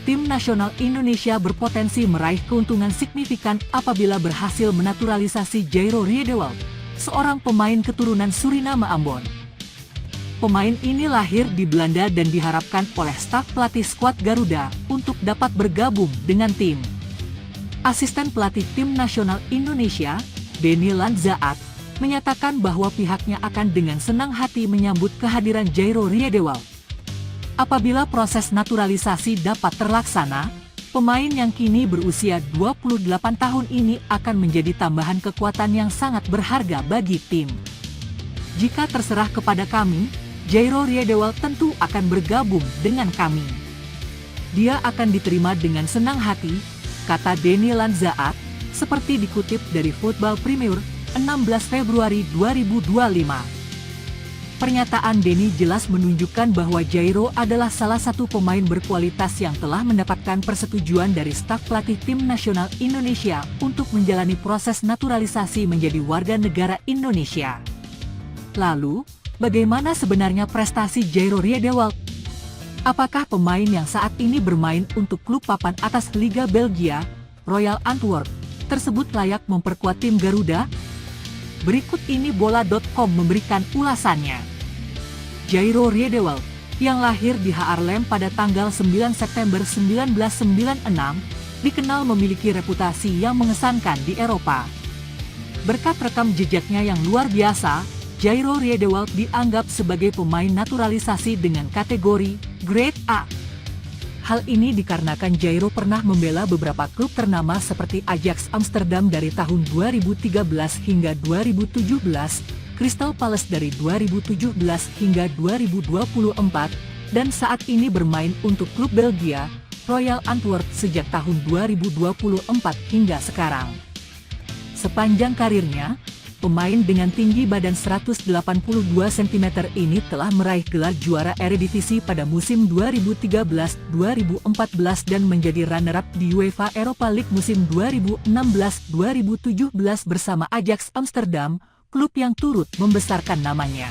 tim nasional Indonesia berpotensi meraih keuntungan signifikan apabila berhasil menaturalisasi Jairo Riedewald, seorang pemain keturunan Suriname Ambon. Pemain ini lahir di Belanda dan diharapkan oleh staf pelatih skuad Garuda untuk dapat bergabung dengan tim. Asisten pelatih tim nasional Indonesia, Denny Lanzaat, menyatakan bahwa pihaknya akan dengan senang hati menyambut kehadiran Jairo Riedewald. Apabila proses naturalisasi dapat terlaksana, pemain yang kini berusia 28 tahun ini akan menjadi tambahan kekuatan yang sangat berharga bagi tim. Jika terserah kepada kami, Jairo Riedewald tentu akan bergabung dengan kami. Dia akan diterima dengan senang hati, kata Denny Lanzaat, seperti dikutip dari Football Premier, 16 Februari 2025. Pernyataan Denny jelas menunjukkan bahwa Jairo adalah salah satu pemain berkualitas yang telah mendapatkan persetujuan dari staf pelatih tim nasional Indonesia untuk menjalani proses naturalisasi menjadi warga negara Indonesia. Lalu, bagaimana sebenarnya prestasi Jairo Riedewald? Apakah pemain yang saat ini bermain untuk klub papan atas Liga Belgia, Royal Antwerp, tersebut layak memperkuat tim Garuda? Berikut ini bola.com memberikan ulasannya. Jairo Riedewald, yang lahir di Haarlem pada tanggal 9 September 1996, dikenal memiliki reputasi yang mengesankan di Eropa. Berkat rekam jejaknya yang luar biasa, Jairo Riedewald dianggap sebagai pemain naturalisasi dengan kategori Grade A. Hal ini dikarenakan Jairo pernah membela beberapa klub ternama seperti Ajax Amsterdam dari tahun 2013 hingga 2017, Crystal Palace dari 2017 hingga 2024, dan saat ini bermain untuk klub Belgia, Royal Antwerp sejak tahun 2024 hingga sekarang. Sepanjang karirnya, pemain dengan tinggi badan 182 cm ini telah meraih gelar juara Eredivisie pada musim 2013-2014 dan menjadi runner-up di UEFA Europa League musim 2016-2017 bersama Ajax Amsterdam, klub yang turut membesarkan namanya.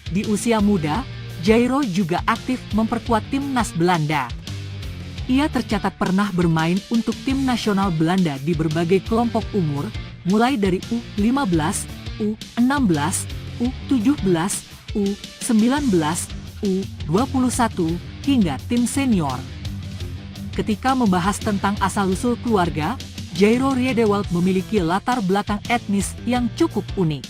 Di usia muda, Jairo juga aktif memperkuat timnas Belanda. Ia tercatat pernah bermain untuk tim nasional Belanda di berbagai kelompok umur, mulai dari U15, U16, U17, U19, U21, hingga tim senior. Ketika membahas tentang asal-usul keluarga, Jairo Riedewald memiliki latar belakang etnis yang cukup unik.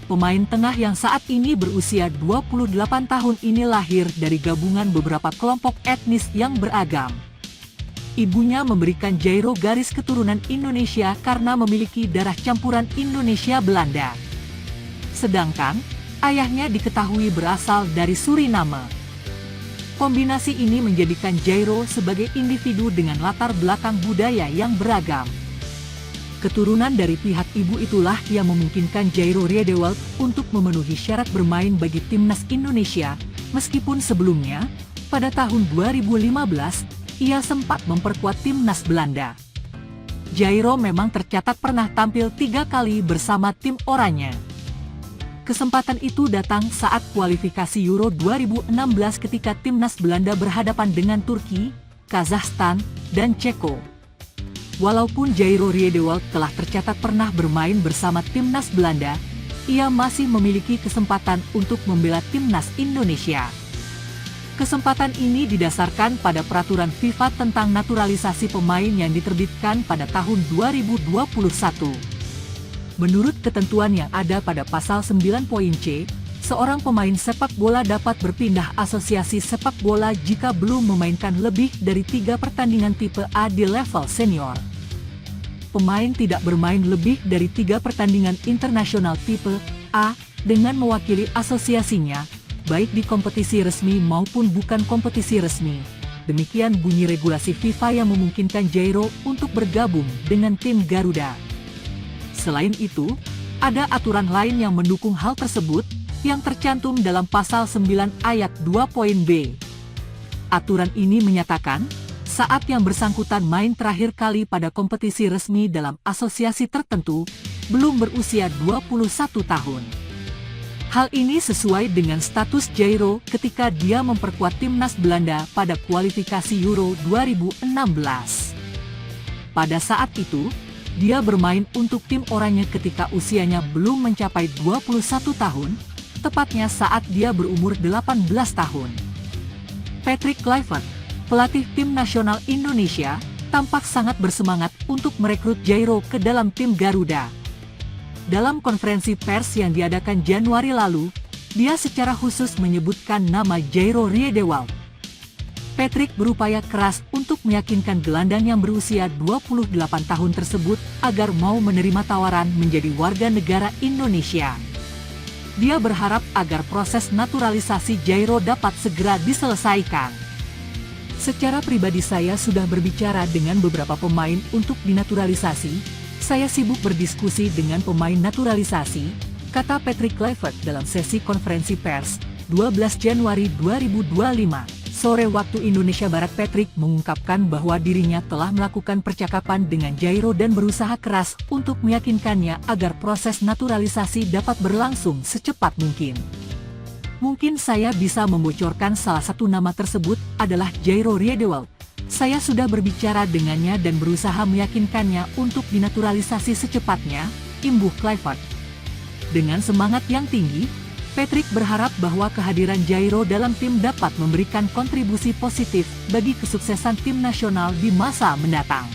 Pemain tengah yang saat ini berusia 28 tahun ini lahir dari gabungan beberapa kelompok etnis yang beragam. Ibunya memberikan Jairo garis keturunan Indonesia karena memiliki darah campuran Indonesia-Belanda. Sedangkan, ayahnya diketahui berasal dari Suriname. Kombinasi ini menjadikan Jairo sebagai individu dengan latar belakang budaya yang beragam. Keturunan dari pihak ibu itulah yang memungkinkan Jairo Riedewald untuk memenuhi syarat bermain bagi timnas Indonesia, meskipun sebelumnya, pada tahun 2015, ia sempat memperkuat timnas Belanda. Jairo memang tercatat pernah tampil 3 kali bersama tim oranye. Kesempatan itu datang saat kualifikasi Euro 2016 ketika timnas Belanda berhadapan dengan Turki, Kazakhstan, dan Ceko. Walaupun Jairo Riedewald telah tercatat pernah bermain bersama timnas Belanda, ia masih memiliki kesempatan untuk membela timnas Indonesia. Kesempatan ini didasarkan pada peraturan FIFA tentang naturalisasi pemain yang diterbitkan pada tahun 2021. Menurut ketentuan yang ada pada pasal 9.c, seorang pemain sepak bola dapat berpindah asosiasi sepak bola jika belum memainkan lebih dari 3 pertandingan tipe A di level senior. Pemain tidak bermain lebih dari 3 pertandingan internasional tipe A dengan mewakili asosiasinya, baik di kompetisi resmi maupun bukan kompetisi resmi. Demikian bunyi regulasi FIFA yang memungkinkan Jairo untuk bergabung dengan tim Garuda. Selain itu, ada aturan lain yang mendukung hal tersebut, yang tercantum dalam pasal 9 ayat 2.b. Aturan ini menyatakan, saat yang bersangkutan main terakhir kali pada kompetisi resmi dalam asosiasi tertentu, belum berusia 21 tahun. Hal ini sesuai dengan status Jairo ketika dia memperkuat timnas Belanda pada kualifikasi Euro 2016. Pada saat itu, dia bermain untuk tim oranye ketika usianya belum mencapai 21 tahun, tepatnya saat dia berumur 18 tahun. Patrick Kluivert, pelatih tim nasional Indonesia, tampak sangat bersemangat untuk merekrut Jairo ke dalam tim Garuda. Dalam konferensi pers yang diadakan Januari lalu, dia secara khusus menyebutkan nama Jairo Riedewald. Patrick berupaya keras untuk meyakinkan gelandang yang berusia 28 tahun tersebut agar mau menerima tawaran menjadi warga negara Indonesia. Dia berharap agar proses naturalisasi Jairo dapat segera diselesaikan. Secara pribadi saya sudah berbicara dengan beberapa pemain untuk dinaturalisasi. Saya sibuk berdiskusi dengan pemain naturalisasi, kata Patrick Kluivert dalam sesi konferensi pers, 12 Januari 2025. Sore waktu Indonesia Barat. Patrick mengungkapkan bahwa dirinya telah melakukan percakapan dengan Jairo dan berusaha keras untuk meyakinkannya agar proses naturalisasi dapat berlangsung secepat mungkin. Mungkin saya bisa membocorkan salah satu nama tersebut adalah Jairo Riedewald. Saya sudah berbicara dengannya dan berusaha meyakinkannya untuk dinaturalisasi secepatnya, imbuh Kluivert. Dengan semangat yang tinggi, Patrick berharap bahwa kehadiran Jairo dalam tim dapat memberikan kontribusi positif bagi kesuksesan tim nasional di masa mendatang.